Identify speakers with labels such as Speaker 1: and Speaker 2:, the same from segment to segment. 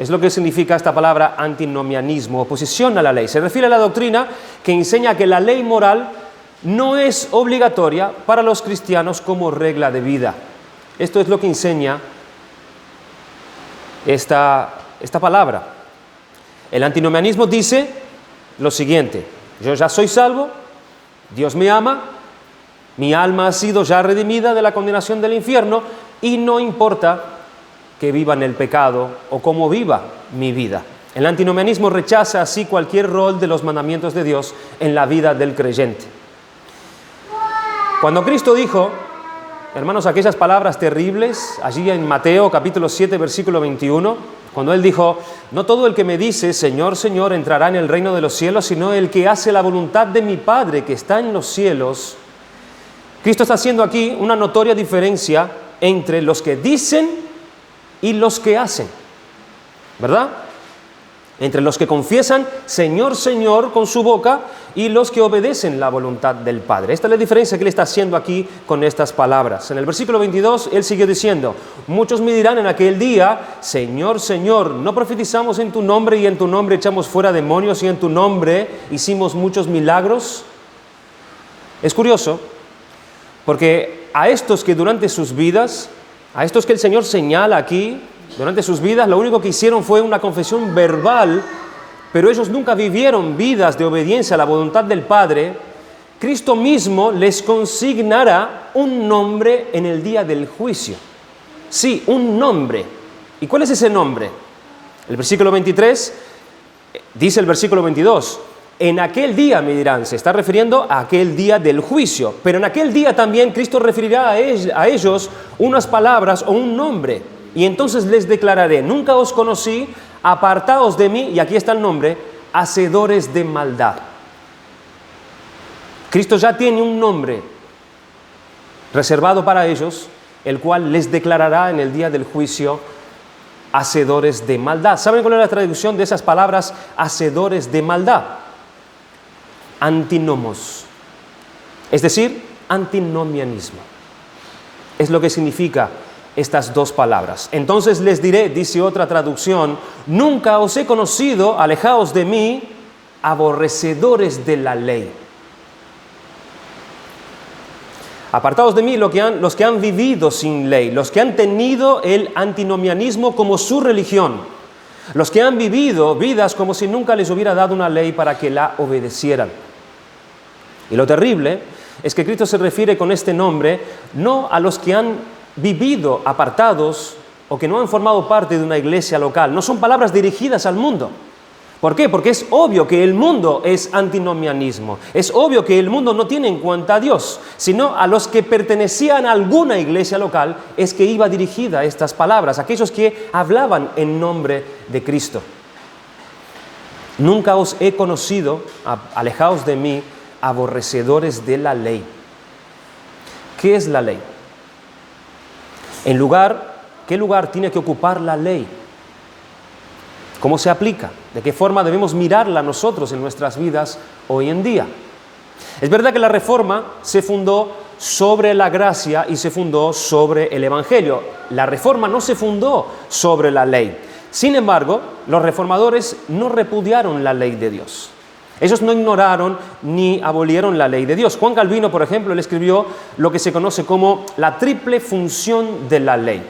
Speaker 1: Es lo que significa esta palabra antinomianismo, oposición a la ley. Se refiere a la doctrina que enseña que la ley moral no es obligatoria para los cristianos como regla de vida. Esto es lo que enseña esta palabra. El antinomianismo dice lo siguiente: yo ya soy salvo, Dios me ama, mi alma ha sido ya redimida de la condenación del infierno y no importa que viva en el pecado o cómo viva mi vida. El antinomianismo rechaza así cualquier rol de los mandamientos de Dios en la vida del creyente. Cuando Cristo dijo, hermanos, aquellas palabras terribles, allí en Mateo capítulo 7, versículo 21, cuando Él dijo, no todo el que me dice, Señor, Señor, entrará en el reino de los cielos, sino el que hace la voluntad de mi Padre que está en los cielos. Cristo está haciendo aquí una notoria diferencia entre los que dicen y los que hacen, ¿verdad? Entre los que confiesan Señor, Señor con su boca y los que obedecen la voluntad del Padre. Esta es la diferencia que Él está haciendo aquí con estas palabras. En el versículo 22, Él siguió diciendo, muchos me dirán en aquel día, Señor, Señor, ¿no profetizamos en tu nombre y en tu nombre echamos fuera demonios y en tu nombre hicimos muchos milagros? Es curioso, porque a estos que durante sus vidas, a estos que el Señor señala aquí, durante sus vidas, lo único que hicieron fue una confesión verbal, pero ellos nunca vivieron vidas de obediencia a la voluntad del Padre. Cristo mismo les consignará un nombre en el día del juicio. Sí, un nombre. ¿Y cuál es ese nombre? El versículo 23 dice el versículo 22, en aquel día me dirán, se está refiriendo a aquel día del juicio, pero en aquel día también Cristo referirá a ellos unas palabras o un nombre. Y entonces les declararé, nunca os conocí, apartaos de mí, y aquí está el nombre, hacedores de maldad. Cristo ya tiene un nombre reservado para ellos, el cual les declarará en el día del juicio, hacedores de maldad. ¿Saben cuál es la traducción de esas palabras, hacedores de maldad? Antinomos, es decir, antinomianismo. Es lo que significa estas dos palabras. Entonces les diré, dice otra traducción, nunca os he conocido, alejaos de mí, aborrecedores de la ley. Apartados de mí los que han vivido sin ley, los que han tenido el antinomianismo como su religión, los que han vivido vidas como si nunca les hubiera dado una ley para que la obedecieran. Y lo terrible es que Cristo se refiere con este nombre no a los que han vivido apartados o que no han formado parte de una iglesia local. No son palabras dirigidas al mundo. ¿Por qué? Porque es obvio que el mundo es antinomianismo. Es obvio que el mundo no tiene en cuenta a Dios, sino a los que pertenecían a alguna iglesia local es que iba dirigida estas palabras, aquellos que hablaban en nombre de Cristo. Nunca os he conocido, alejaos de mí, aborrecedores de la ley. ¿Qué es la ley? ¿Qué lugar tiene que ocupar la ley? ¿Cómo se aplica? ¿De qué forma debemos mirarla nosotros en nuestras vidas hoy en día? Es verdad que la Reforma se fundó sobre la gracia y se fundó sobre el Evangelio. La Reforma no se fundó sobre la ley. Sin embargo, los reformadores no repudiaron la ley de Dios. Ellos no ignoraron ni abolieron la ley de Dios. Juan Calvino, por ejemplo, él escribió lo que se conoce como la triple función de la ley.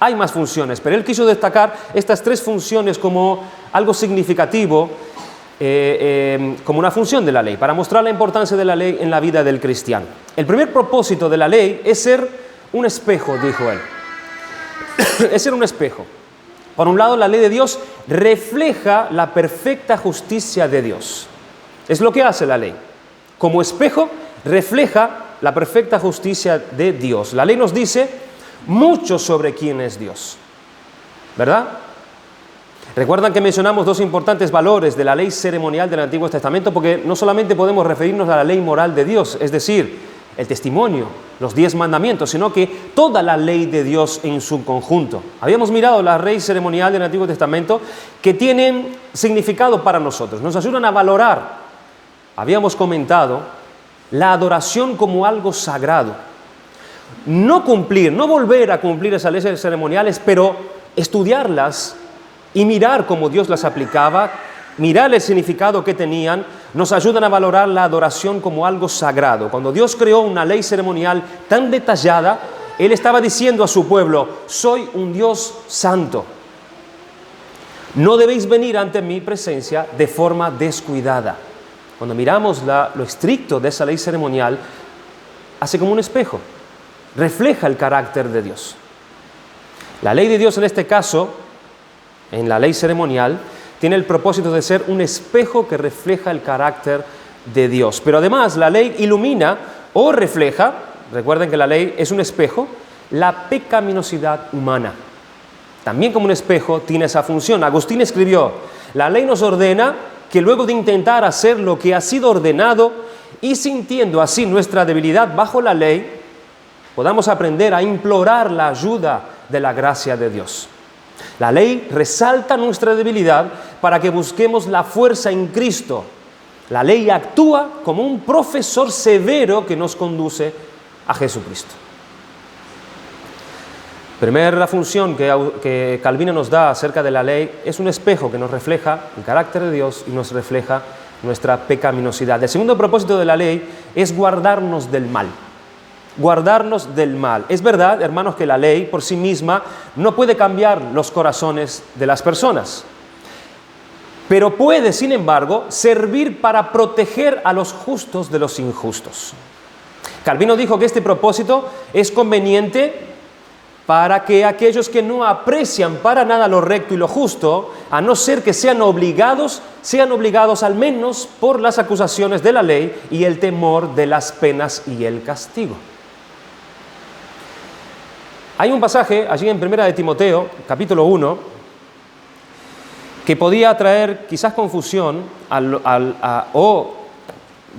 Speaker 1: Hay más funciones, pero él quiso destacar estas tres funciones como algo significativo, como una función de la ley, para mostrar la importancia de la ley en la vida del cristiano. El primer propósito de la ley es ser un espejo, dijo él. Es ser un espejo. Por un lado, la ley de Dios refleja la perfecta justicia de Dios. Es lo que hace la ley. Como espejo, refleja la perfecta justicia de Dios. La ley nos dice mucho sobre quién es Dios, ¿verdad? Recuerdan que mencionamos dos importantes valores de la ley ceremonial del Antiguo Testamento, porque no solamente podemos referirnos a la ley moral de Dios, es decir, el testimonio, los 10 mandamientos, sino que toda la ley de Dios en su conjunto. Habíamos mirado la ley ceremonial del Antiguo Testamento que tienen significado para nosotros, nos ayudan a valorar. Habíamos comentado la adoración como algo sagrado. No volver a cumplir esas leyes ceremoniales, pero estudiarlas y mirar cómo Dios las aplicaba, mirar el significado que tenían, nos ayudan a valorar la adoración como algo sagrado. Cuando Dios creó una ley ceremonial tan detallada, Él estaba diciendo a su pueblo: soy un Dios santo. No debéis venir ante mi presencia de forma descuidada. Cuando miramos lo estricto de esa ley ceremonial, hace como un espejo, refleja el carácter de Dios. La ley de Dios en este caso, en la ley ceremonial, tiene el propósito de ser un espejo que refleja el carácter de Dios. Pero además la ley ilumina o refleja, recuerden que la ley es un espejo, la pecaminosidad humana. También como un espejo tiene esa función. Agustín escribió: la ley nos ordena que luego de intentar hacer lo que ha sido ordenado y sintiendo así nuestra debilidad bajo la ley, podamos aprender a implorar la ayuda de la gracia de Dios. La ley resalta nuestra debilidad para que busquemos la fuerza en Cristo. La ley actúa como un profesor severo que nos conduce a Jesucristo. Primera función que Calvino nos da acerca de la ley es un espejo que nos refleja el carácter de Dios y nos refleja nuestra pecaminosidad. El segundo propósito de la ley es guardarnos del mal. Guardarnos del mal. Es verdad, hermanos, que la ley por sí misma no puede cambiar los corazones de las personas, pero puede, sin embargo, servir para proteger a los justos de los injustos. Calvino dijo que este propósito es conveniente para que aquellos que no aprecian para nada lo recto y lo justo, a no ser que sean obligados al menos por las acusaciones de la ley y el temor de las penas y el castigo. Hay un pasaje allí en 1 de Timoteo, capítulo 1, que podía traer quizás confusión o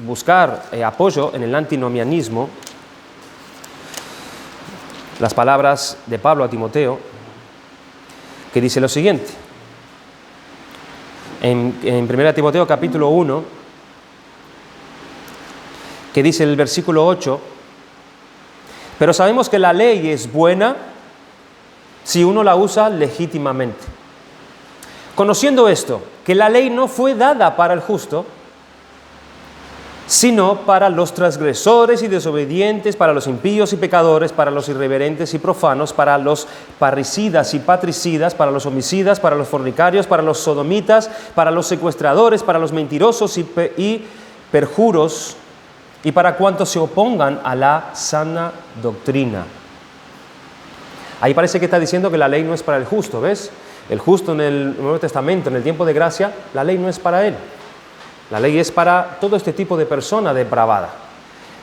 Speaker 1: buscar apoyo en el antinomianismo. Las palabras de Pablo a Timoteo, que dice lo siguiente. En 1 Timoteo capítulo 1, que dice el versículo 8: pero sabemos que la ley es buena si uno la usa legítimamente. Conociendo esto, que la ley no fue dada para el justo, sino para los transgresores y desobedientes, para los impíos y pecadores, para los irreverentes y profanos, para los parricidas y patricidas, para los homicidas, para los fornicarios, para los sodomitas, para los secuestradores, para los mentirosos y perjuros, y para cuantos se opongan a la sana doctrina. Ahí parece que está diciendo que la ley no es para el justo, ¿ves? El justo en el Nuevo Testamento, en el tiempo de gracia, la ley no es para él. La ley es para todo este tipo de persona depravada.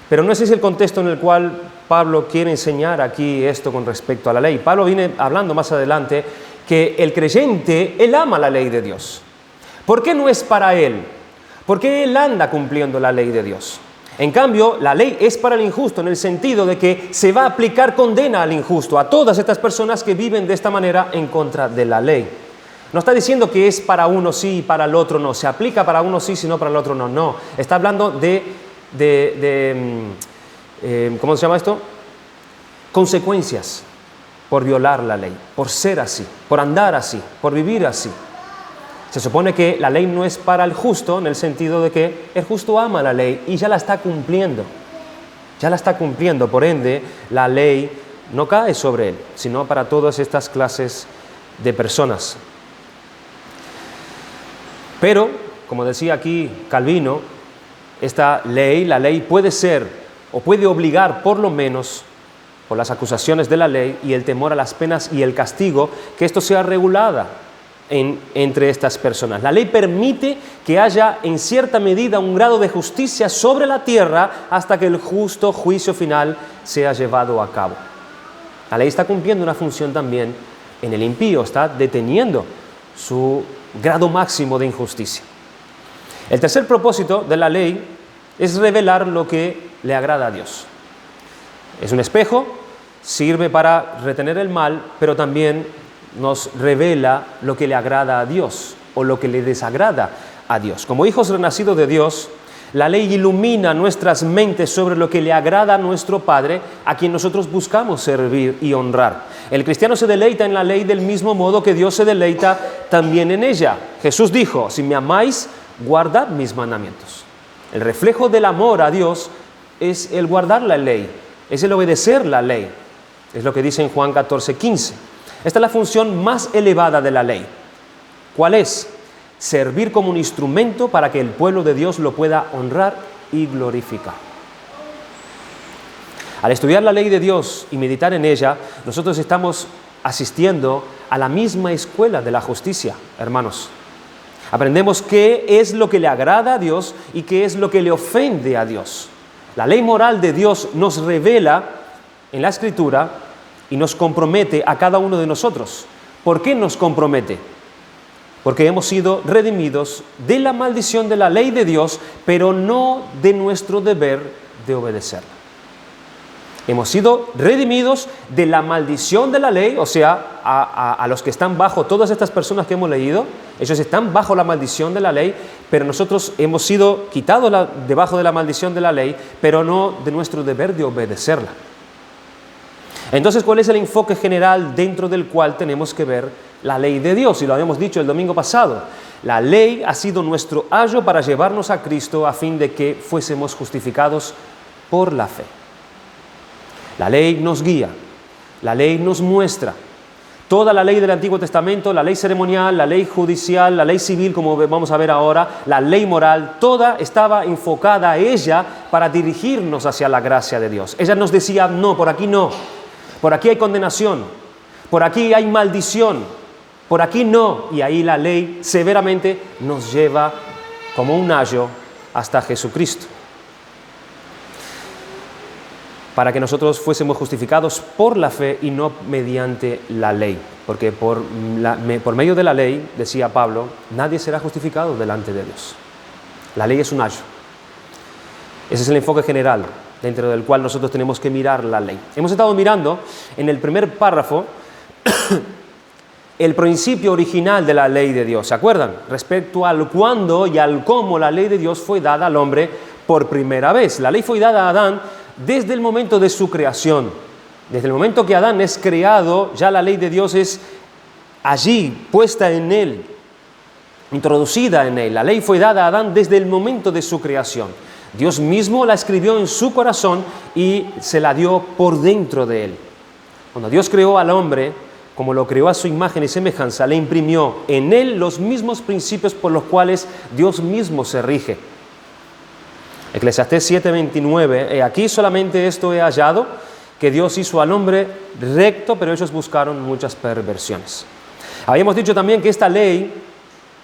Speaker 1: Pero no ese es el contexto en el cual Pablo quiere enseñar aquí esto con respecto a la ley. Pablo viene hablando más adelante que el creyente, él ama la ley de Dios. ¿Por qué no es para él? Porque él anda cumpliendo la ley de Dios. En cambio, la ley es para el injusto en el sentido de que se va a aplicar condena al injusto, a todas estas personas que viven de esta manera en contra de la ley. No está diciendo que es para uno sí y para el otro no. Se aplica para uno sí, sino para el otro no. No. Está hablando ¿cómo se llama esto? Consecuencias por violar la ley, por ser así, por andar así, por vivir así. Se supone que la ley no es para el justo en el sentido de que el justo ama la ley y ya la está cumpliendo. Ya la está cumpliendo. Por ende, la ley no cae sobre él, sino para todas estas clases de personas. Pero, como decía aquí Calvino, esta ley, la ley puede ser o puede obligar por lo menos por las acusaciones de la ley y el temor a las penas y el castigo, que esto sea regulada entre estas personas. La ley permite que haya en cierta medida un grado de justicia sobre la tierra hasta que el justo juicio final sea llevado a cabo. La ley está cumpliendo una función también en el impío, está deteniendo su grado máximo de injusticia. El tercer propósito de la ley es revelar lo que le agrada a Dios. Es un espejo, sirve para retener el mal, pero también nos revela lo que le agrada a Dios o lo que le desagrada a Dios. Como hijos renacidos de Dios, La ley ilumina nuestras mentes sobre lo que le agrada a nuestro Padre, a quien nosotros buscamos servir y honrar. El cristiano se deleita en la ley del mismo modo que Dios se deleita también en ella. Jesús dijo, si me amáis, guardad mis mandamientos. El reflejo del amor a Dios es el guardar la ley, es el obedecer la ley. Es lo que dice en Juan 14:15. Esta es la función más elevada de la ley. ¿Cuál es? Servir como un instrumento para que el pueblo de Dios lo pueda honrar y glorificar. Al estudiar la ley de Dios y meditar en ella, nosotros estamos asistiendo a la misma escuela de la justicia, hermanos. Aprendemos qué es lo que le agrada a Dios y qué es lo que le ofende a Dios. La ley moral de Dios nos revela en la Escritura y nos compromete a cada uno de nosotros. ¿Por qué nos compromete? Porque hemos sido redimidos de la maldición de la ley de Dios, pero no de nuestro deber de obedecerla. Hemos sido redimidos de la maldición de la ley, o sea, a los que están bajo, todas estas personas que hemos leído, ellos están bajo la maldición de la ley, pero nosotros hemos sido quitados debajo de la maldición de la ley, pero no de nuestro deber de obedecerla. Entonces, ¿cuál es el enfoque general dentro del cual tenemos que ver la ley de Dios? Y lo habíamos dicho el domingo pasado. La ley ha sido nuestro ayo para llevarnos a Cristo a fin de que fuésemos justificados por la fe. La ley nos guía, la ley nos muestra. Toda la ley del Antiguo Testamento, la ley ceremonial, la ley judicial, la ley civil, como vamos a ver ahora, la ley moral, toda estaba enfocada a ella para dirigirnos hacia la gracia de Dios. Ella nos decía, no, por aquí no. Por aquí hay condenación, por aquí hay maldición, por aquí no. Y ahí la ley severamente nos lleva como un ayo hasta Jesucristo. Para que nosotros fuésemos justificados por la fe y no mediante la ley. Porque por medio de la ley, decía Pablo, nadie será justificado delante de Dios. La ley es un ayo. Ese es el enfoque general dentro del cual nosotros tenemos que mirar la ley. Hemos estado mirando en el primer párrafo el principio original de la ley de Dios, ¿se acuerdan? Respecto al cuándo y al cómo la ley de Dios fue dada al hombre por primera vez. La ley fue dada a Adán desde el momento de su creación. Desde el momento que Adán es creado, ya la ley de Dios es allí, puesta en él, introducida en él. La ley fue dada a Adán desde el momento de su creación. Dios mismo la escribió en su corazón y se la dio por dentro de él. Cuando Dios creó al hombre, como lo creó a su imagen y semejanza, le imprimió en él los mismos principios por los cuales Dios mismo se rige. Eclesiastés 7:29, aquí solamente esto he hallado, que Dios hizo al hombre recto, pero ellos buscaron muchas perversiones. Habíamos dicho también que esta ley,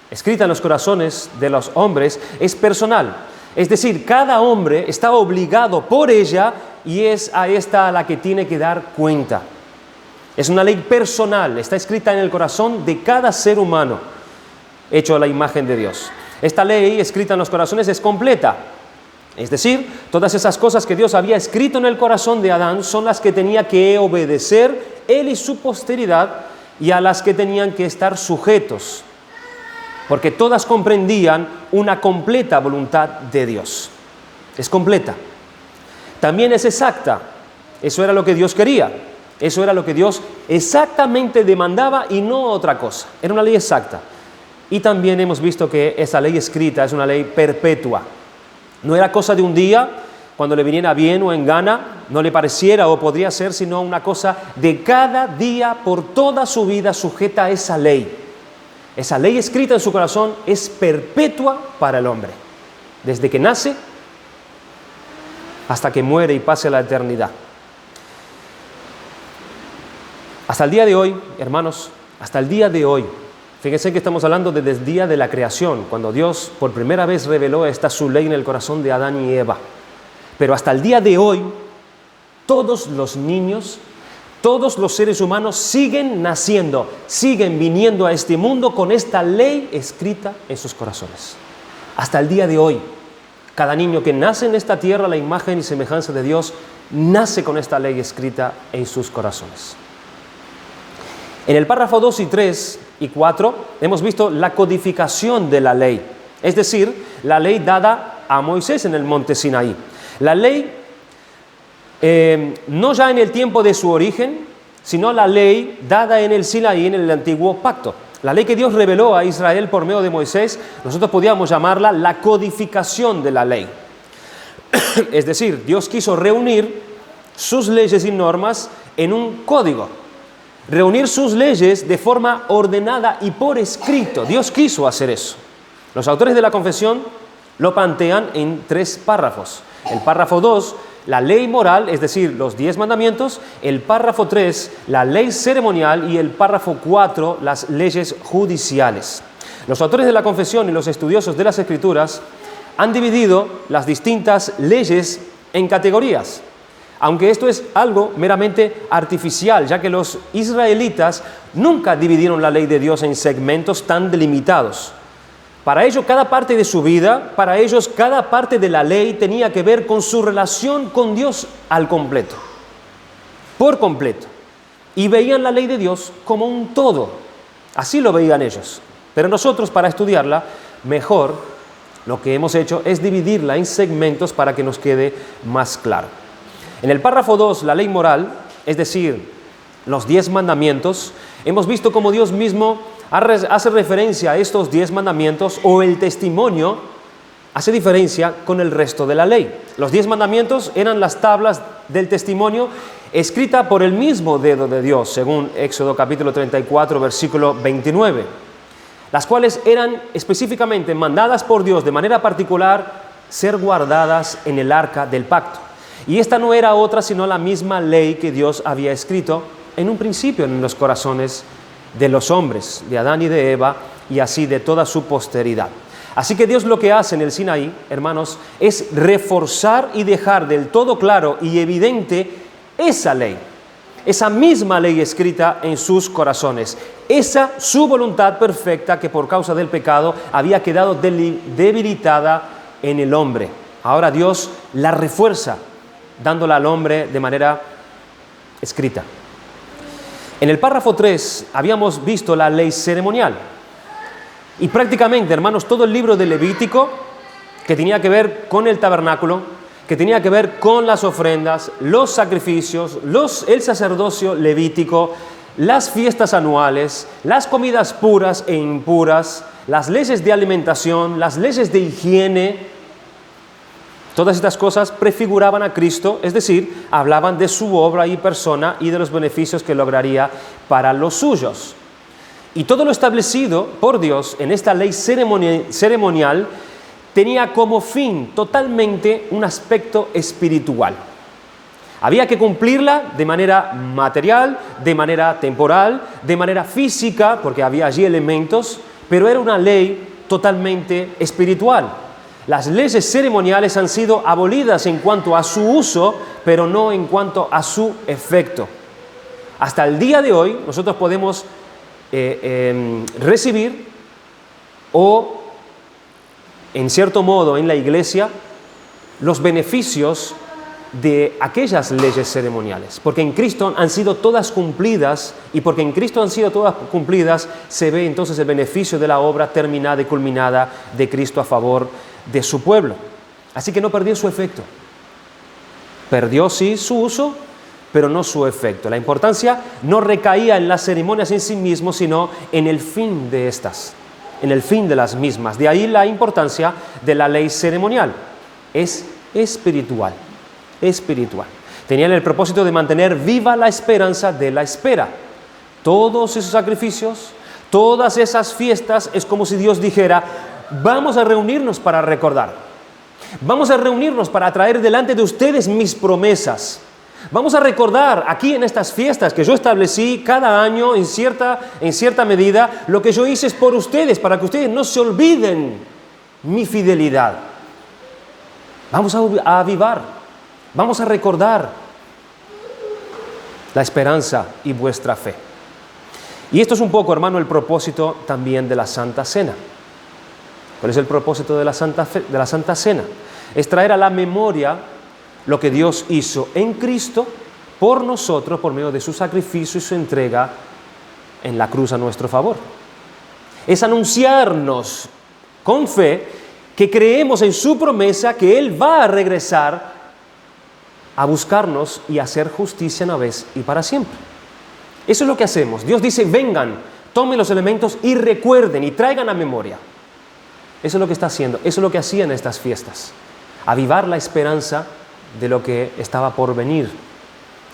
Speaker 1: escrita en los corazones de los hombres, es personal. Es decir, cada hombre está obligado por ella y es a esta a la que tiene que dar cuenta. Es una ley personal, está escrita en el corazón de cada ser humano, hecho a la imagen de Dios. Esta ley, escrita en los corazones, es completa. Es decir, todas esas cosas que Dios había escrito en el corazón de Adán son las que tenía que obedecer él y su posteridad y a las que tenían que estar sujetos, porque todas comprendían una completa voluntad de Dios. Es completa. También es exacta. Eso era lo que Dios quería. Eso era lo que Dios exactamente demandaba y no otra cosa. Era una ley exacta. Y también hemos visto que esa ley escrita es una ley perpetua. No era cosa de un día, cuando le viniera bien o en gana, no le pareciera o podría ser, sino una cosa de cada día por toda su vida sujeta a esa ley. Esa ley escrita en su corazón es perpetua para el hombre, desde que nace hasta que muere y pase la eternidad. Hasta el día de hoy, hermanos, hasta el día de hoy, fíjense que estamos hablando desde el día de la creación, cuando Dios por primera vez reveló esta su ley en el corazón de Adán y Eva. Pero hasta el día de hoy, todos los niños, todos los seres humanos siguen naciendo, siguen viniendo a este mundo con esta ley escrita en sus corazones. Hasta el día de hoy, cada niño que nace en esta tierra, la imagen y semejanza de Dios, nace con esta ley escrita en sus corazones. En el párrafo 2 y 3 y 4 hemos visto la codificación de la ley, es decir, la ley dada a Moisés en el monte Sinaí. La ley, no ya en el tiempo de su origen, sino la ley dada en el Sinaí, en el antiguo pacto. La ley que Dios reveló a Israel por medio de Moisés, nosotros podríamos llamarla la codificación de la ley. Es decir, Dios quiso reunir sus leyes y normas en un código. Reunir sus leyes de forma ordenada y por escrito. Dios quiso hacer eso. Los autores de la confesión lo plantean en 3 párrafos. El párrafo 2, la ley moral, es decir, los 10 mandamientos. El párrafo 3, la ley ceremonial. Y el párrafo 4, las leyes judiciales. Los autores de la confesión y los estudiosos de las Escrituras han dividido las distintas leyes en categorías. Aunque esto es algo meramente artificial, ya que los israelitas nunca dividieron la ley de Dios en segmentos tan delimitados. Para ellos, cada parte de su vida, para ellos, cada parte de la ley tenía que ver con su relación con Dios al completo, por completo. Y veían la ley de Dios como un todo. Así lo veían ellos. Pero nosotros, para estudiarla mejor, lo que hemos hecho es dividirla en segmentos para que nos quede más claro. En el párrafo 2, la ley moral, es decir, los 10 mandamientos, hemos visto cómo Dios mismo hace referencia a estos 10 mandamientos, o el testimonio hace diferencia con el resto de la ley. Los 10 mandamientos eran las tablas del testimonio escrita por el mismo dedo de Dios, según Éxodo capítulo 34, versículo 29, las cuales eran específicamente mandadas por Dios de manera particular ser guardadas en el arca del pacto. Y esta no era otra sino la misma ley que Dios había escrito en un principio en los corazones de los hombres, de Adán y de Eva, y así de toda su posteridad. Así que Dios lo que hace en el Sinaí, hermanos, es reforzar y dejar del todo claro y evidente esa ley, esa misma ley escrita en sus corazones, esa su voluntad perfecta que por causa del pecado había quedado debilitada en el hombre. Ahora Dios la refuerza, dándola al hombre de manera escrita. En el párrafo 3 habíamos visto la ley ceremonial. Y prácticamente, hermanos, todo el libro de Levítico, que tenía que ver con el tabernáculo, que tenía que ver con las ofrendas, los sacrificios, el sacerdocio levítico, las fiestas anuales, las comidas puras e impuras, las leyes de alimentación, las leyes de higiene. Todas estas cosas prefiguraban a Cristo, es decir, hablaban de su obra y persona y de los beneficios que lograría para los suyos. Y todo lo establecido por Dios en esta ley ceremonial tenía como fin totalmente un aspecto espiritual. Había que cumplirla de manera material, de manera temporal, de manera física, porque había allí elementos, pero era una ley totalmente espiritual. Las leyes ceremoniales han sido abolidas en cuanto a su uso, pero no en cuanto a su efecto. Hasta el día de hoy nosotros podemos recibir o, en cierto modo, en la iglesia, los beneficios de aquellas leyes ceremoniales, porque en Cristo han sido todas cumplidas, y porque en Cristo han sido todas cumplidas, se ve entonces el beneficio de la obra terminada y culminada de Cristo a favor de su pueblo. Así que no perdió su efecto. Perdió sí su uso, pero no su efecto. La importancia no recaía en las ceremonias en sí mismos, sino en el fin de estas, en el fin de las mismas. De ahí la importancia de la ley ceremonial. Es espiritual. Tenían el propósito de mantener viva la esperanza de la espera. Todos esos sacrificios, todas esas fiestas, es como si Dios dijera: vamos a reunirnos para recordar. Vamos a reunirnos para traer delante de ustedes mis promesas. Vamos a recordar aquí en estas fiestas que yo establecí cada año en cierta medida, lo que yo hice es por ustedes, para que ustedes no se olviden mi fidelidad. Vamos a avivar, vamos a recordar la esperanza y vuestra fe. Y esto es un poco, hermano, el propósito también de la Santa Cena. ¿Cuál es el propósito de la Santa Cena? Es traer a la memoria lo que Dios hizo en Cristo por nosotros, por medio de su sacrificio y su entrega en la cruz a nuestro favor. Es anunciarnos con fe que creemos en su promesa que Él va a regresar a buscarnos y a hacer justicia una vez y para siempre. Eso es lo que hacemos. Dios dice, vengan, tomen los elementos y recuerden y traigan a memoria. Eso es lo que está haciendo, eso es lo que hacía en estas fiestas. Avivar la esperanza de lo que estaba por venir.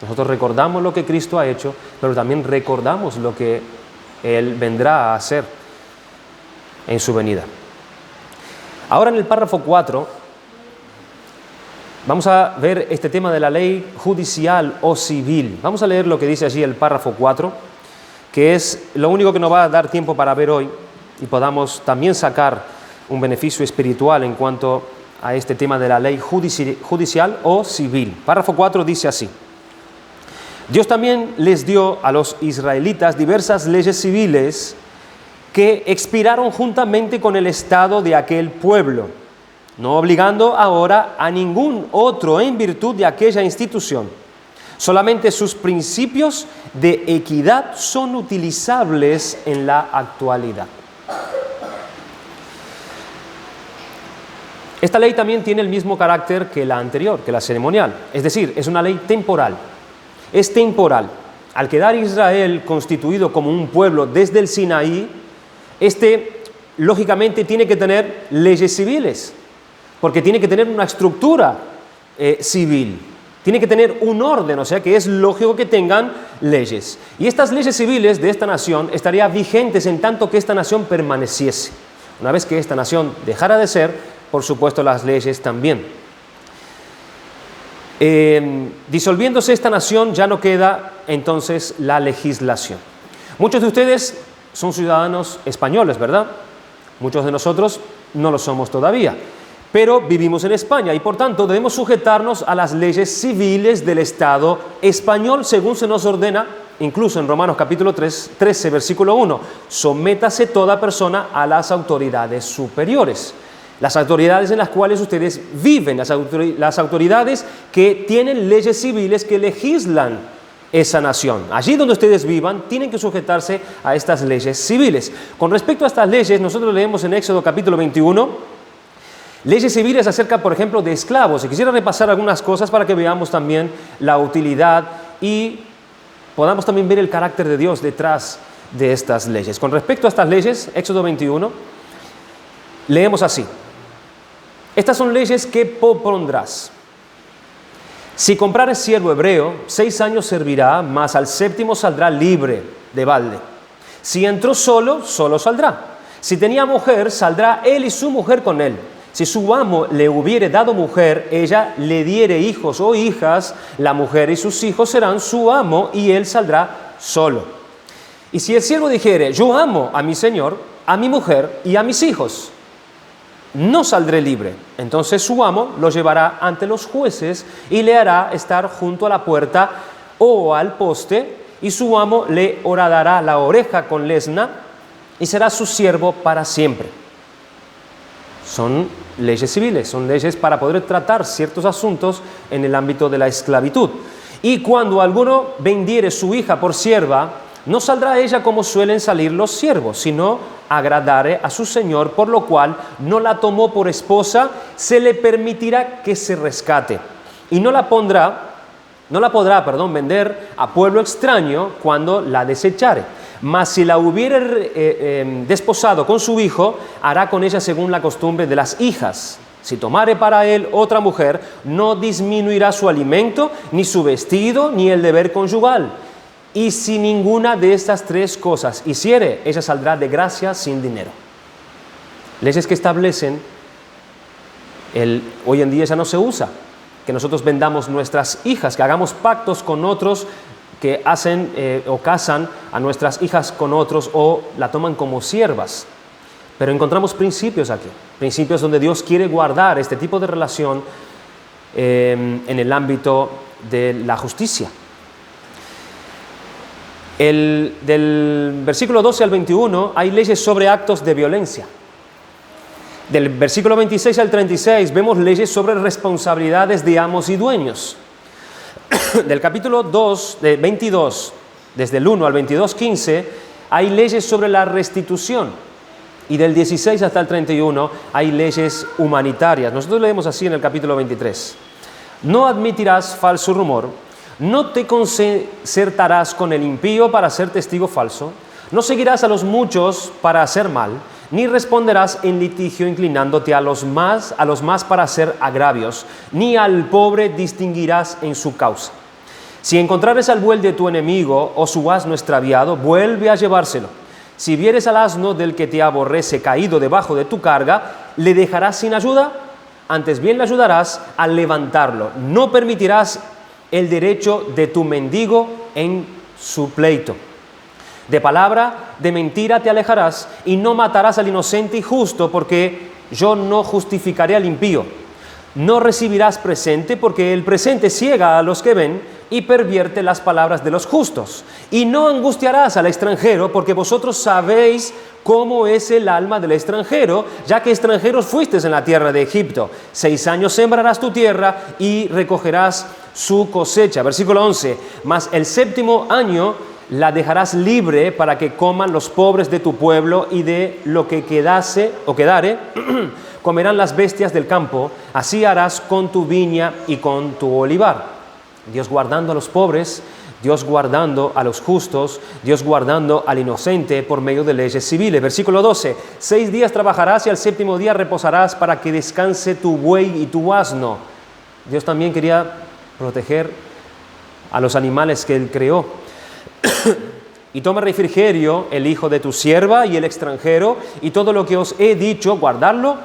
Speaker 1: Nosotros recordamos lo que Cristo ha hecho, pero también recordamos lo que Él vendrá a hacer en su venida. Ahora en el párrafo 4, vamos a ver este tema de la ley judicial o civil. Vamos a leer lo que dice allí el párrafo 4, que es lo único que nos va a dar tiempo para ver hoy y podamos también sacar un beneficio espiritual en cuanto a este tema de la ley judicial o civil. Párrafo 4 dice así: Dios también les dio a los israelitas diversas leyes civiles que expiraron juntamente con el estado de aquel pueblo, no obligando ahora a ningún otro en virtud de aquella institución. Solamente sus principios de equidad son utilizables en la actualidad. Esta ley también tiene el mismo carácter que la anterior, que la ceremonial. Es decir, es una ley temporal. Es temporal. Al quedar Israel constituido como un pueblo desde el Sinaí, lógicamente tiene que tener leyes civiles, porque tiene que tener una estructura civil, tiene que tener un orden, o sea que es lógico que tengan leyes. Y estas leyes civiles de esta nación estarían vigentes en tanto que esta nación permaneciese. Una vez que esta nación dejara de ser, por supuesto las leyes también. Disolviéndose esta nación ya no queda entonces la legislación. Muchos de ustedes son ciudadanos españoles, ¿verdad? Muchos de nosotros no lo somos todavía, pero vivimos en España y por tanto debemos sujetarnos a las leyes civiles del Estado español según se nos ordena, incluso en Romanos capítulo 13, versículo 1. Sométase toda persona a las autoridades superiores. Las autoridades en las cuales ustedes viven, las autoridades que tienen leyes civiles que legislan esa nación. Allí donde ustedes vivan, tienen que sujetarse a estas leyes civiles. Con respecto a estas leyes, nosotros leemos en Éxodo capítulo 21, leyes civiles acerca, por ejemplo, de esclavos. Y quisiera repasar algunas cosas para que veamos también la utilidad y podamos también ver el carácter de Dios detrás de estas leyes. Con respecto a estas leyes, Éxodo 21, leemos así: Estas son leyes que propondrás. Si comprares siervo hebreo, 6 años servirá, mas al 7º saldrá libre de balde. Si entró solo, solo saldrá. Si tenía mujer, saldrá él y su mujer con él. Si su amo le hubiere dado mujer, ella le diere hijos o hijas, la mujer y sus hijos serán su amo y él saldrá solo. Y si el siervo dijere, yo amo a mi señor, a mi mujer y a mis hijos, no saldré libre. Entonces su amo lo llevará ante los jueces y le hará estar junto a la puerta o al poste, y su amo le horadará la oreja con lesna y será su siervo para siempre. Son leyes civiles, son leyes para poder tratar ciertos asuntos en el ámbito de la esclavitud. Y cuando alguno vendiere su hija por sierva, no saldrá ella como suelen salir los siervos, sino agradare a su señor, por lo cual no la tomó por esposa, se le permitirá que se rescate. Y no la podrá vender a pueblo extraño cuando la desechare. Mas si la hubiere desposado con su hijo, hará con ella según la costumbre de las hijas. Si tomare para él otra mujer, no disminuirá su alimento, ni su vestido, ni el deber conyugal. Y si ninguna de estas 3 cosas hiciere, ella saldrá de gracia sin dinero. Leyes que establecen, hoy en día ya no se usa, que nosotros vendamos nuestras hijas, que hagamos pactos con otros que hacen o casan a nuestras hijas con otros o la toman como siervas. Pero encontramos principios aquí, principios donde Dios quiere guardar este tipo de relación en el ámbito de la justicia. Del versículo 12 al 21 hay leyes sobre actos de violencia. Del versículo 26 al 36 vemos leyes sobre responsabilidades de amos y dueños. Del capítulo 22, desde el 1 al 22:15, hay leyes sobre la restitución. Y del 16 hasta el 31 hay leyes humanitarias. Nosotros leemos así en el capítulo 23. No admitirás falso rumor, no te concertarás con el impío para ser testigo falso, no seguirás a los muchos para hacer mal, ni responderás en litigio inclinándote a los más para hacer agravios, ni al pobre distinguirás en su causa. Si encontrares al buey de tu enemigo o su asno extraviado, vuelve a llevárselo. Si vieres al asno del que te aborrece caído debajo de tu carga, ¿le dejarás sin ayuda? Antes bien le ayudarás a levantarlo. No permitirás el derecho de tu mendigo en su pleito. De palabra, de mentira te alejarás y no matarás al inocente y justo, porque yo no justificaré al impío. No recibirás presente, porque el presente ciega a los que ven y pervierte las palabras de los justos. Y no angustiarás al extranjero, porque vosotros sabéis cómo es el alma del extranjero, ya que extranjeros fuisteis en la tierra de Egipto. 6 años sembrarás tu tierra y recogerás su cosecha. Versículo 11. Mas el 7º año la dejarás libre para que coman los pobres de tu pueblo, y de lo que quedase o quedare comerán las bestias del campo. Así harás con tu viña y con tu olivar. Dios guardando a los pobres, Dios guardando a los justos, Dios guardando al inocente por medio de leyes civiles. Versículo 12. 6 días trabajarás y al 7º día reposarás para que descanse tu buey y tu asno. Dios también quería proteger a los animales que Él creó. Y toma refrigerio el hijo de tu sierva y el extranjero, y todo lo que os he dicho, guardadlo,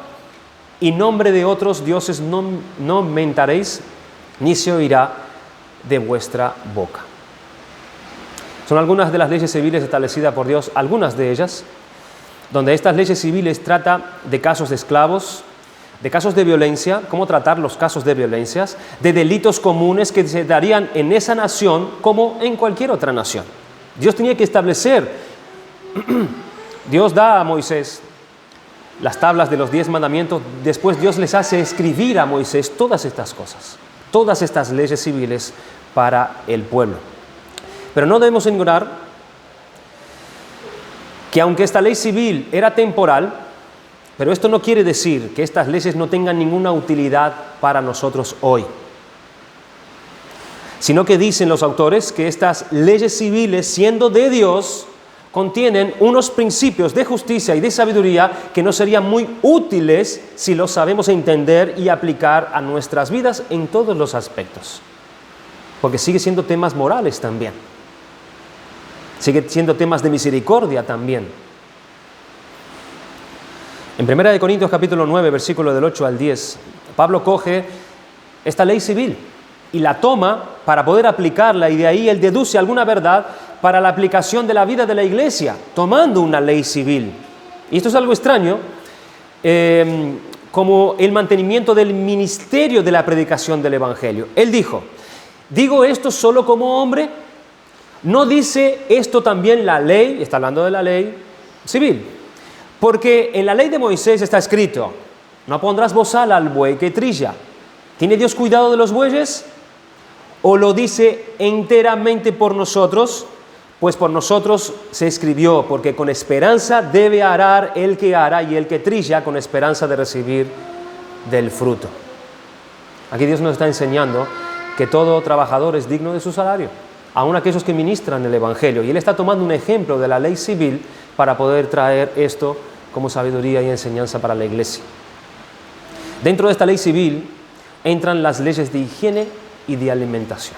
Speaker 1: y nombre de otros dioses no mentaréis, ni se oirá de vuestra boca. Son algunas de las leyes civiles establecidas por Dios, algunas de ellas, donde estas leyes civiles tratan de casos de esclavos, de casos de violencia, cómo tratar los casos de violencias, de delitos comunes que se darían en esa nación como en cualquier otra nación. Dios tenía que establecer, Dios da a Moisés las tablas de los 10 mandamientos, después Dios les hace escribir a Moisés todas estas cosas, todas estas leyes civiles para el pueblo. Pero no debemos ignorar que aunque esta ley civil era temporal, pero esto no quiere decir que estas leyes no tengan ninguna utilidad para nosotros hoy, sino que dicen los autores que estas leyes civiles, siendo de Dios, contienen unos principios de justicia y de sabiduría que nos serían muy útiles si los sabemos entender y aplicar a nuestras vidas en todos los aspectos. Porque sigue siendo temas morales también. Sigue siendo temas de misericordia también. En 1 Corintios capítulo 9, versículo del 8 al 10, Pablo coge esta ley civil y la toma para poder aplicarla, y de ahí él deduce alguna verdad para la aplicación de la vida de la iglesia, tomando una ley civil. Y esto es algo extraño, como el mantenimiento del ministerio de la predicación del Evangelio. Él dijo, ¿digo esto solo como hombre? ¿No dice esto también la ley? Está hablando de la ley civil. Porque en la ley de Moisés está escrito, no pondrás bozal al buey que trilla. ¿Tiene Dios cuidado de los bueyes? ¿O lo dice enteramente por nosotros? Pues por nosotros se escribió, porque con esperanza debe arar el que ara, y el que trilla con esperanza de recibir del fruto. Aquí Dios nos está enseñando que todo trabajador es digno de su salario, aun aquellos que ministran el Evangelio. Y Él está tomando un ejemplo de la ley civil para poder traer esto como sabiduría y enseñanza para la iglesia. Dentro de esta ley civil entran las leyes de higiene y de alimentación.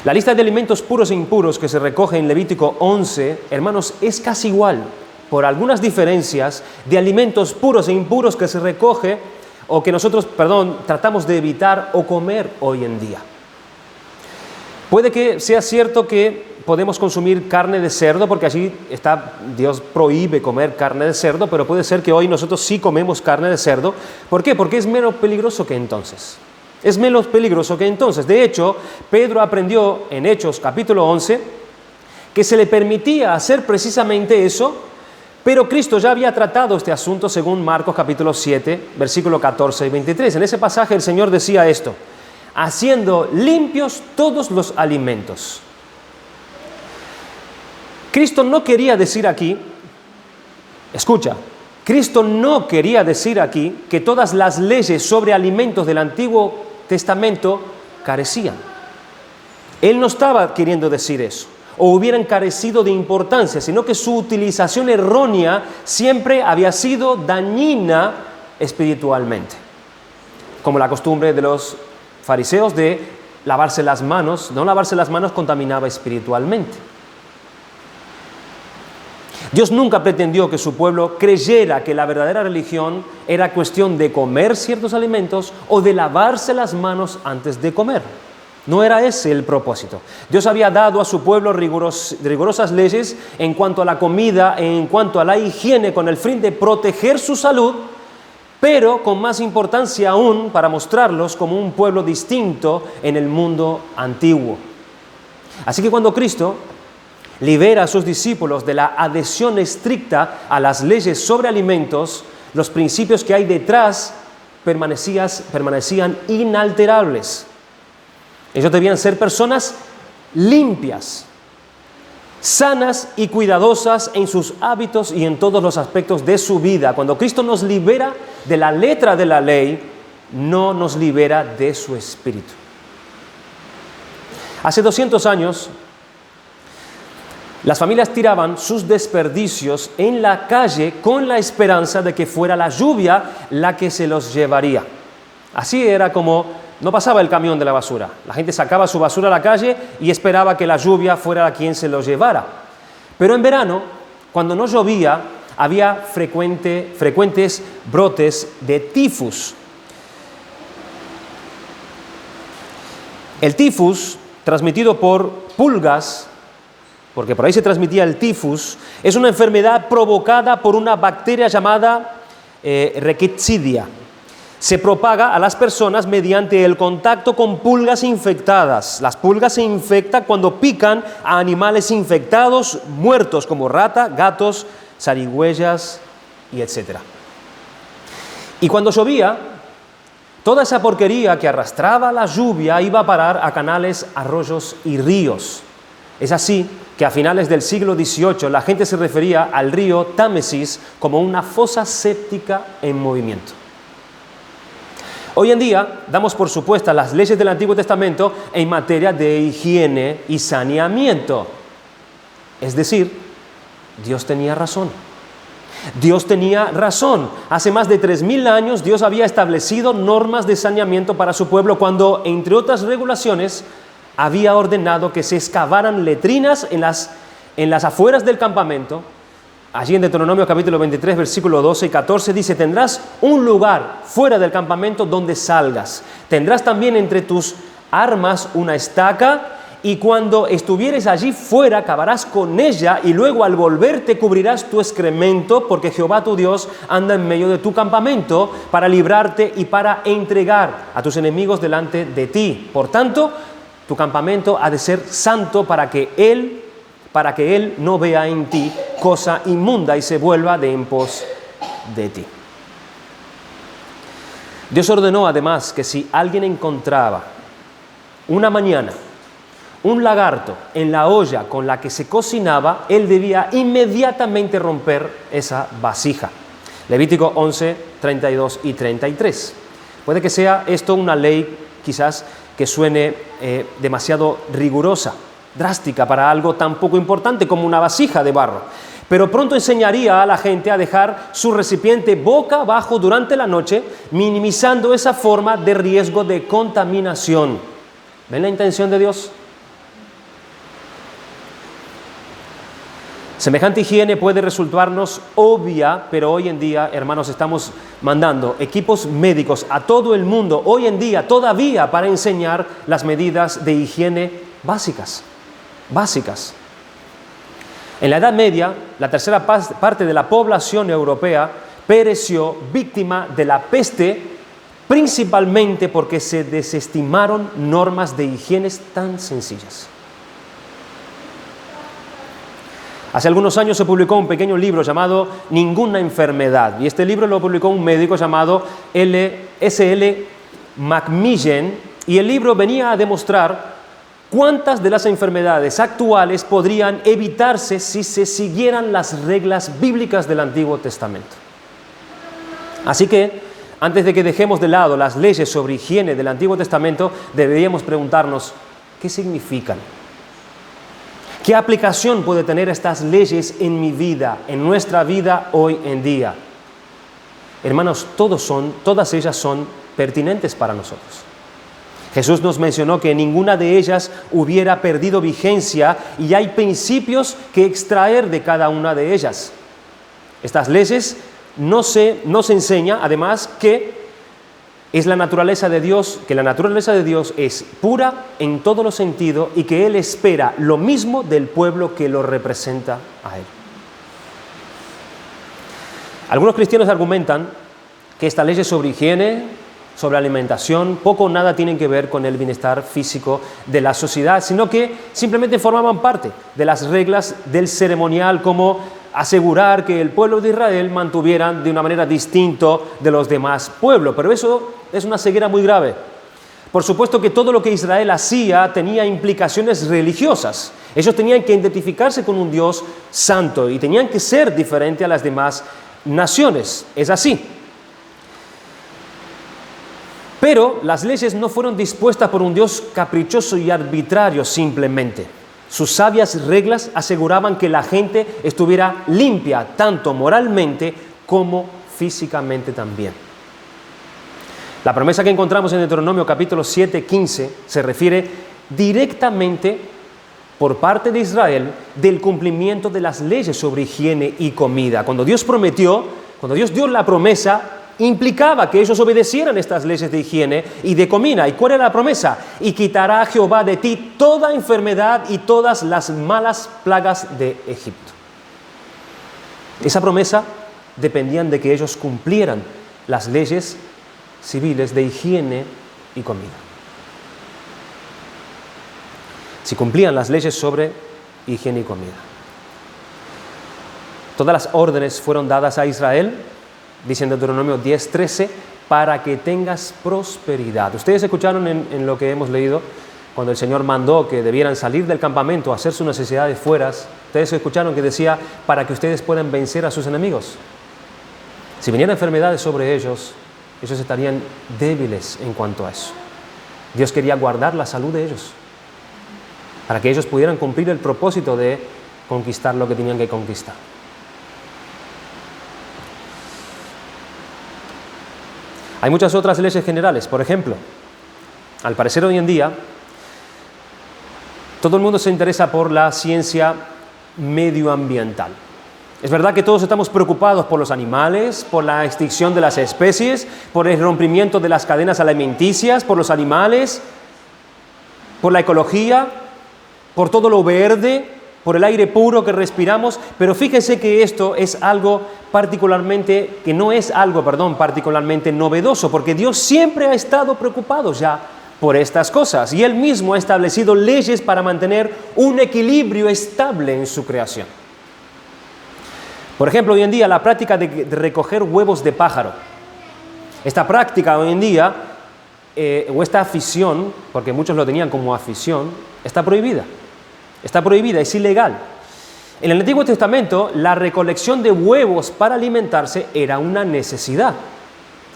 Speaker 1: La lista de alimentos puros e impuros que se recoge en Levítico 11, hermanos, es casi igual, por algunas diferencias, de alimentos puros e impuros que se recoge o que nosotros, tratamos de evitar o comer hoy en día. Puede que sea cierto que podemos consumir carne de cerdo, porque allí está, Dios prohíbe comer carne de cerdo, pero puede ser que hoy nosotros sí comemos carne de cerdo. ¿Por qué? Porque es menos peligroso que entonces. Es menos peligroso que entonces. De hecho, Pedro aprendió en Hechos capítulo 11 que se le permitía hacer precisamente eso, pero Cristo ya había tratado este asunto según Marcos capítulo 7, versículo 14 y 23. En ese pasaje el Señor decía esto: haciendo limpios todos los alimentos. Cristo no quería decir aquí Escucha, Cristo no quería decir aquí que todas las leyes sobre alimentos del Antiguo Testamento carecían. Él no estaba queriendo decir eso, o hubieran carecido de importancia, sino que su utilización errónea siempre había sido dañina espiritualmente. Como la costumbre de los fariseos de lavarse las manos, no lavarse las manos contaminaba espiritualmente. Dios nunca pretendió que su pueblo creyera que la verdadera religión era cuestión de comer ciertos alimentos o de lavarse las manos antes de comer. No era ese el propósito. Dios había dado a su pueblo rigurosas leyes en cuanto a la comida, en cuanto a la higiene, con el fin de proteger su salud, pero con más importancia aún para mostrarlos como un pueblo distinto en el mundo antiguo. Así que cuando Cristo libera a sus discípulos de la adhesión estricta a las leyes sobre alimentos, los principios que hay detrás permanecían inalterables. Ellos debían ser personas limpias, sanas y cuidadosas en sus hábitos y en todos los aspectos de su vida. Cuando Cristo nos libera de la letra de la ley, no nos libera de su espíritu. Hace 200 años, las familias tiraban sus desperdicios en la calle con la esperanza de que fuera la lluvia la que se los llevaría. Así era como no pasaba el camión de la basura. La gente sacaba su basura a la calle y esperaba que la lluvia fuera quien se los llevara. Pero en verano, cuando no llovía, había frecuentes brotes de tifus. El tifus, transmitido por pulgas, porque por ahí se transmitía el tifus, es una enfermedad provocada por una bacteria llamada Rickettsia. Se propaga a las personas mediante el contacto con pulgas infectadas. Las pulgas se infectan cuando pican a animales infectados, muertos, como rata, gatos, zarigüeyas y etc. Y cuando llovía, toda esa porquería que arrastraba la lluvia iba a parar a canales, arroyos y ríos. Es así que a finales del siglo XVIII la gente se refería al río Támesis como una fosa séptica en movimiento. Hoy en día damos por supuestas las leyes del Antiguo Testamento en materia de higiene y saneamiento. Es decir, Dios tenía razón. Dios tenía razón. Hace más de 3.000 años Dios había establecido normas de saneamiento para su pueblo cuando, entre otras regulaciones, había ordenado que se excavaran letrinas en las afueras del campamento. Allí en Deuteronomio capítulo 23, versículo 12 y 14 dice: tendrás un lugar fuera del campamento donde salgas. Tendrás también entre tus armas una estaca, y cuando estuvieres allí fuera cavarás con ella, y luego al volverte cubrirás tu excremento, porque Jehová tu Dios anda en medio de tu campamento para librarte y para entregar a tus enemigos delante de ti. Por tanto, tu campamento ha de ser santo para que Él no vea en ti cosa inmunda y se vuelva de en pos de ti. Dios ordenó además que si alguien encontraba una mañana un lagarto en la olla con la que se cocinaba, él debía inmediatamente romper esa vasija. Levítico 11, 32 y 33. Puede que sea esto una ley quizás que suene demasiado rigurosa, drástica para algo tan poco importante como una vasija de barro, pero pronto enseñaría a la gente a dejar su recipiente boca abajo durante la noche, minimizando esa forma de riesgo de contaminación. ¿Ven la intención de Dios? Semejante higiene puede resultarnos obvia, pero hoy en día, hermanos, estamos mandando equipos médicos a todo el mundo, hoy en día todavía, para enseñar las medidas de higiene básicas. En la Edad Media, la tercera parte de la población europea pereció víctima de la peste, principalmente porque se desestimaron normas de higiene tan sencillas. Hace algunos años se publicó un pequeño libro llamado Ninguna enfermedad, y este libro lo publicó un médico llamado S.L. McMillan, y el libro venía a demostrar ¿Cuántas de las enfermedades actuales podrían evitarse si se siguieran las reglas bíblicas del Antiguo Testamento? Así que, antes de que dejemos de lado las leyes sobre higiene del Antiguo Testamento, deberíamos preguntarnos, ¿qué significan? ¿Qué aplicación puede tener estas leyes en mi vida, en nuestra vida hoy en día? Hermanos, todas ellas son pertinentes para nosotros. Jesús nos mencionó que ninguna de ellas hubiera perdido vigencia y hay principios que extraer de cada una de ellas. Estas leyes nos enseña además que la naturaleza de Dios es pura en todos los sentidos y que Él espera lo mismo del pueblo que lo representa a Él. Algunos cristianos argumentan que estas leyes sobre higiene, sobre alimentación, poco o nada tienen que ver con el bienestar físico de la sociedad, sino que simplemente formaban parte de las reglas del ceremonial, como asegurar que el pueblo de Israel mantuvieran de una manera distinta de los demás pueblos. Pero eso es una ceguera muy grave. Por supuesto que todo lo que Israel hacía tenía implicaciones religiosas. Ellos tenían que identificarse con un Dios santo y tenían que ser diferentes a las demás naciones. Es así. Pero las leyes no fueron dispuestas por un Dios caprichoso y arbitrario simplemente. Sus sabias reglas aseguraban que la gente estuviera limpia, tanto moralmente como físicamente también. La promesa que encontramos en Deuteronomio capítulo 7:15 se refiere directamente por parte de Israel del cumplimiento de las leyes sobre higiene y comida. Cuando Dios dio la promesa, implicaba que ellos obedecieran estas leyes de higiene y de comida. ¿Y cuál era la promesa? Y quitará Jehová de ti toda enfermedad y todas las malas plagas de Egipto. Esa promesa dependía de que ellos cumplieran las leyes civiles de higiene y comida. Si cumplían las leyes sobre higiene y comida. Todas las órdenes fueron dadas a Israel, dice en Deuteronomio 10:13, para que tengas prosperidad. Ustedes escucharon en lo que hemos leído, cuando el Señor mandó que debieran salir del campamento a hacer sus necesidades fuera. Ustedes escucharon que decía, para que ustedes puedan vencer a sus enemigos. Si venían enfermedades sobre ellos estarían débiles en cuanto a eso. Dios quería guardar la salud de ellos, para que ellos pudieran cumplir el propósito de conquistar lo que tenían que conquistar. Hay muchas otras leyes generales. Por ejemplo, al parecer hoy en día, todo el mundo se interesa por la ciencia medioambiental. Es verdad que todos estamos preocupados por los animales, por la extinción de las especies, por el rompimiento de las cadenas alimenticias, por los animales, por la ecología, por todo lo verde, por el aire puro que respiramos, pero fíjense que esto es algo particularmente novedoso, porque Dios siempre ha estado preocupado ya por estas cosas y Él mismo ha establecido leyes para mantener un equilibrio estable en su creación. Por ejemplo, hoy en día la práctica de recoger huevos de pájaro. Esta práctica hoy en día, o esta afición, porque muchos lo tenían como afición, está prohibida. Está prohibida, es ilegal. En el Antiguo Testamento, la recolección de huevos para alimentarse era una necesidad.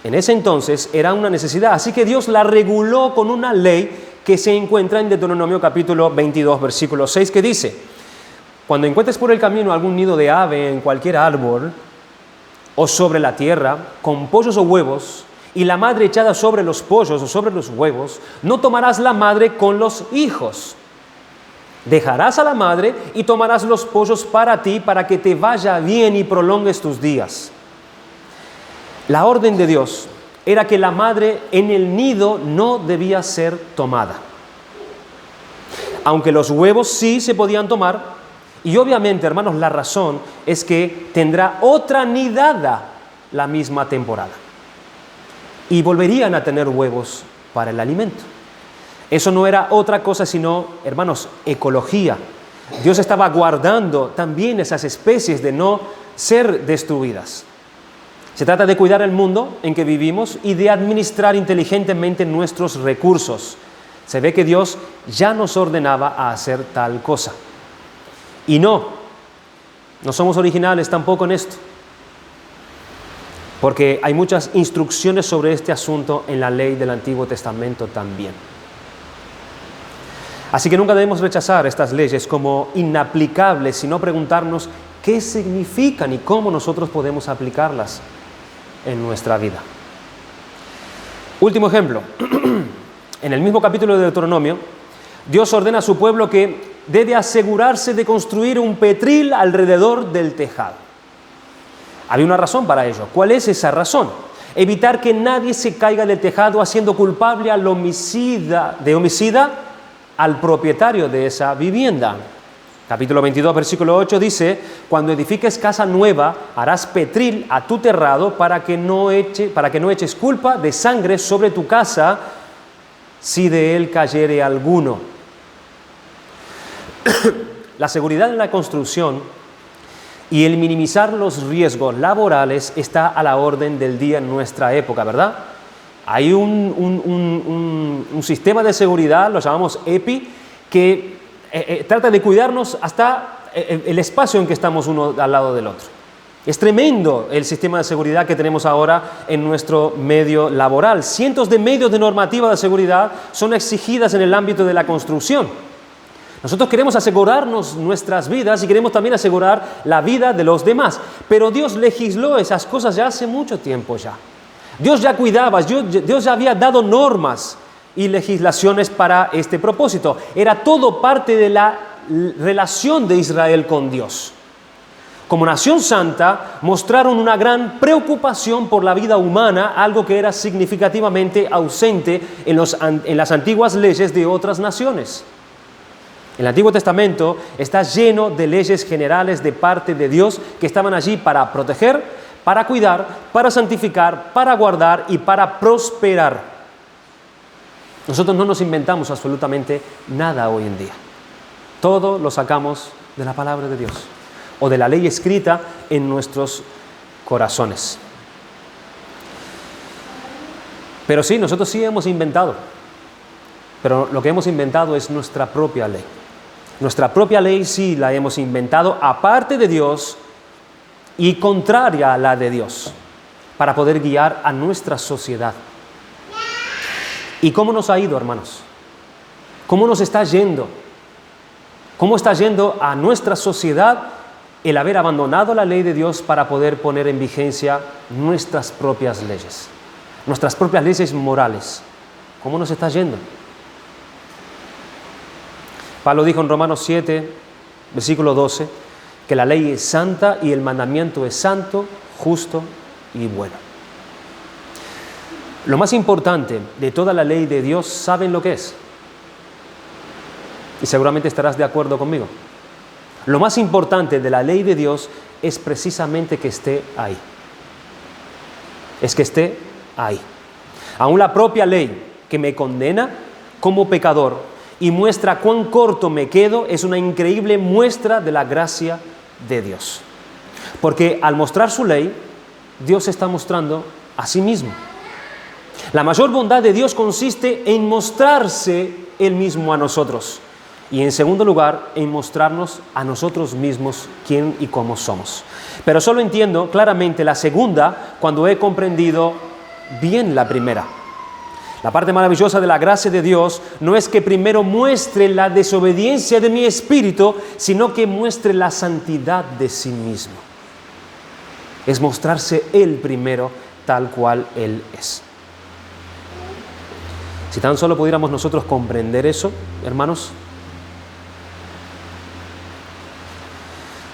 Speaker 1: En ese entonces era una necesidad, así que Dios la reguló con una ley que se encuentra en Deuteronomio capítulo 22, versículo 6, que dice: cuando encuentres por el camino algún nido de ave en cualquier árbol o sobre la tierra, con pollos o huevos, y la madre echada sobre los pollos o sobre los huevos, no tomarás la madre con los hijos. Dejarás a la madre y tomarás los pollos para ti, para que te vaya bien y prolongues tus días. La orden de Dios era que la madre en el nido no debía ser tomada. Aunque los huevos sí se podían tomar, y obviamente, hermanos, la razón es que tendrá otra nidada la misma temporada. Y volverían a tener huevos para el alimento. Eso no era otra cosa sino, hermanos, ecología. Dios estaba guardando también esas especies de no ser destruidas. Se trata de cuidar el mundo en que vivimos y de administrar inteligentemente nuestros recursos. Se ve que Dios ya nos ordenaba a hacer tal cosa. Y no somos originales tampoco en esto, porque hay muchas instrucciones sobre este asunto en la ley del Antiguo Testamento también. Así que nunca debemos rechazar estas leyes como inaplicables, sino preguntarnos qué significan y cómo nosotros podemos aplicarlas en nuestra vida. Último ejemplo. En el mismo capítulo de Deuteronomio, Dios ordena a su pueblo que debe asegurarse de construir un petril alrededor del tejado. Había una razón para ello. ¿Cuál es esa razón? Evitar que nadie se caiga del tejado haciendo culpable al homicida al propietario de esa vivienda. Capítulo 22, versículo 8 dice: cuando edifiques casa nueva, harás petril a tu terrado para que no eches culpa de sangre sobre tu casa si de él cayere alguno. La seguridad en la construcción y el minimizar los riesgos laborales está a la orden del día en nuestra época, ¿verdad? Hay un sistema de seguridad, lo llamamos EPI, que trata de cuidarnos hasta el espacio en que estamos uno al lado del otro. Es tremendo el sistema de seguridad que tenemos ahora en nuestro medio laboral. Cientos de medios de normativa de seguridad son exigidas en el ámbito de la construcción. Nosotros queremos asegurarnos nuestras vidas y queremos también asegurar la vida de los demás. Pero Dios legisló esas cosas ya hace mucho tiempo ya. Dios ya cuidaba, Dios ya había dado normas y legislaciones para este propósito. Era todo parte de la relación de Israel con Dios. Como nación santa, mostraron una gran preocupación por la vida humana, algo que era significativamente ausente en las antiguas leyes de otras naciones. El Antiguo Testamento está lleno de leyes generales de parte de Dios que estaban allí para proteger, para cuidar, para santificar, para guardar y para prosperar. Nosotros no nos inventamos absolutamente nada hoy en día. Todo lo sacamos de la palabra de Dios o de la ley escrita en nuestros corazones. Pero sí, nosotros sí hemos inventado. Pero lo que hemos inventado es nuestra propia ley. Nuestra propia ley sí la hemos inventado aparte de Dios y contraria a la de Dios, para poder guiar a nuestra sociedad. ¿Y cómo nos ha ido, hermanos? ¿Cómo nos está yendo? ¿Cómo está yendo a nuestra sociedad el haber abandonado la ley de Dios para poder poner en vigencia nuestras propias leyes? Nuestras propias leyes morales. ¿Cómo nos está yendo? Pablo dijo en Romanos 7, versículo 12, que la ley es santa y el mandamiento es santo, justo y bueno. Lo más importante de toda la ley de Dios, ¿saben lo que es? Y seguramente estarás de acuerdo conmigo. Lo más importante de la ley de Dios es precisamente que esté ahí. Es que esté ahí. Aún la propia ley que me condena como pecador y muestra cuán corto me quedo es una increíble muestra de la gracia de Dios. Porque al mostrar su ley, Dios está mostrando a sí mismo. La mayor bondad de Dios consiste en mostrarse Él mismo a nosotros. Y en segundo lugar, en mostrarnos a nosotros mismos quién y cómo somos. Pero solo entiendo claramente la segunda cuando he comprendido bien la primera. La parte maravillosa de la gracia de Dios no es que primero muestre la desobediencia de mi espíritu, sino que muestre la santidad de sí mismo. Es mostrarse Él primero tal cual Él es. Si tan solo pudiéramos nosotros comprender eso, hermanos.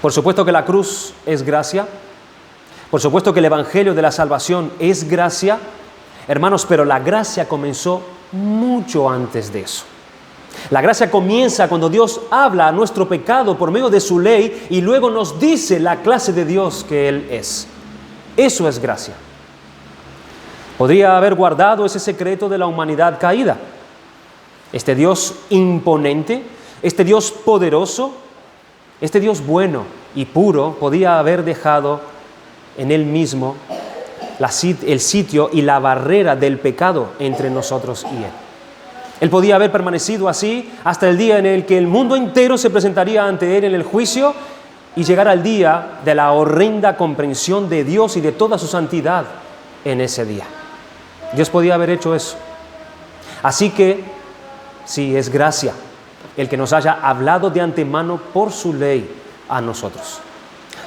Speaker 1: Por supuesto que la cruz es gracia. Por supuesto que el evangelio de la salvación es gracia. Hermanos, pero la gracia comenzó mucho antes de eso. La gracia comienza cuando Dios habla a nuestro pecado por medio de su ley y luego nos dice la clase de Dios que Él es. Eso es gracia. Podría haber guardado ese secreto de la humanidad caída. Este Dios imponente, este Dios poderoso, este Dios bueno y puro podía haber dejado en Él mismo el sitio y la barrera del pecado entre nosotros y Él. Él podía haber permanecido así hasta el día en el que el mundo entero se presentaría ante Él en el juicio y llegara el día de la horrenda comprensión de Dios y de toda su santidad en ese día. Dios podía haber hecho eso. Así que, sí, es gracia el que nos haya hablado de antemano por su ley a nosotros.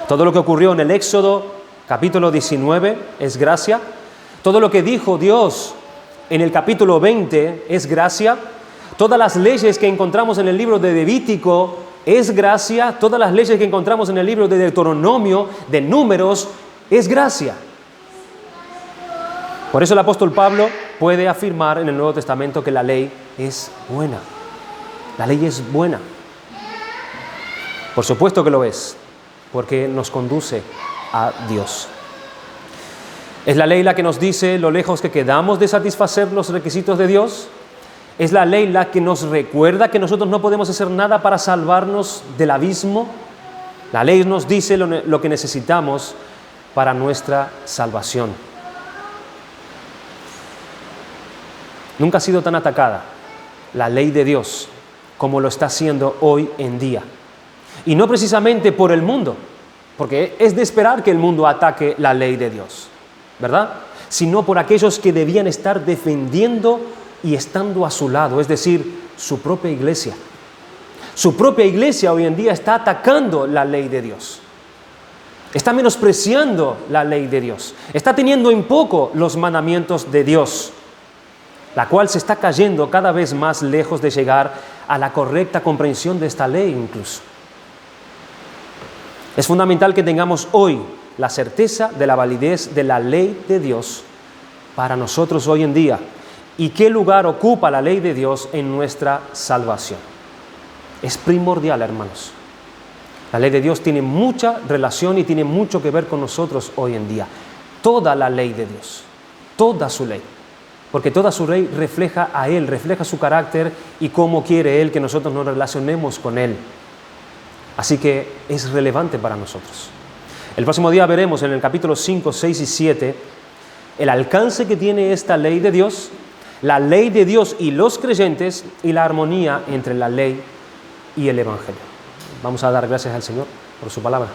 Speaker 1: Todo lo que ocurrió en el Éxodo capítulo 19 es gracia. Todo lo que dijo Dios en el capítulo 20 es gracia. Todas las leyes que encontramos en el libro de Levítico es gracia. Todas las leyes que encontramos en el libro de Deuteronomio, de Números, es gracia. Por eso el apóstol Pablo puede afirmar en el Nuevo Testamento que la ley es buena. La ley es buena. Por supuesto que lo es, porque nos conduce a Dios. ¿Es la ley la que nos dice lo lejos que quedamos de satisfacer los requisitos de Dios? ¿Es la ley la que nos recuerda que nosotros no podemos hacer nada para salvarnos del abismo? La ley nos dice lo que necesitamos para nuestra salvación. Nunca ha sido tan atacada la ley de Dios como lo está haciendo hoy en día. Y no precisamente por el mundo, porque es de esperar que el mundo ataque la ley de Dios, ¿verdad? Sino por aquellos que debían estar defendiendo y estando a su lado, es decir, su propia iglesia. Su propia iglesia hoy en día está atacando la ley de Dios. Está menospreciando la ley de Dios. Está teniendo en poco los mandamientos de Dios, la cual se está cayendo cada vez más lejos de llegar a la correcta comprensión de esta ley incluso. Es fundamental que tengamos hoy la certeza de la validez de la ley de Dios para nosotros hoy en día y qué lugar ocupa la ley de Dios en nuestra salvación. Es primordial, hermanos. La ley de Dios tiene mucha relación y tiene mucho que ver con nosotros hoy en día. Toda la ley de Dios, toda su ley, porque toda su ley refleja a Él, refleja su carácter y cómo quiere Él que nosotros nos relacionemos con Él. Así que es relevante para nosotros. El próximo día veremos en el capítulo 5, 6 y 7 el alcance que tiene esta ley de Dios, la ley de Dios y los creyentes y la armonía entre la ley y el Evangelio. Vamos a dar gracias al Señor por su palabra.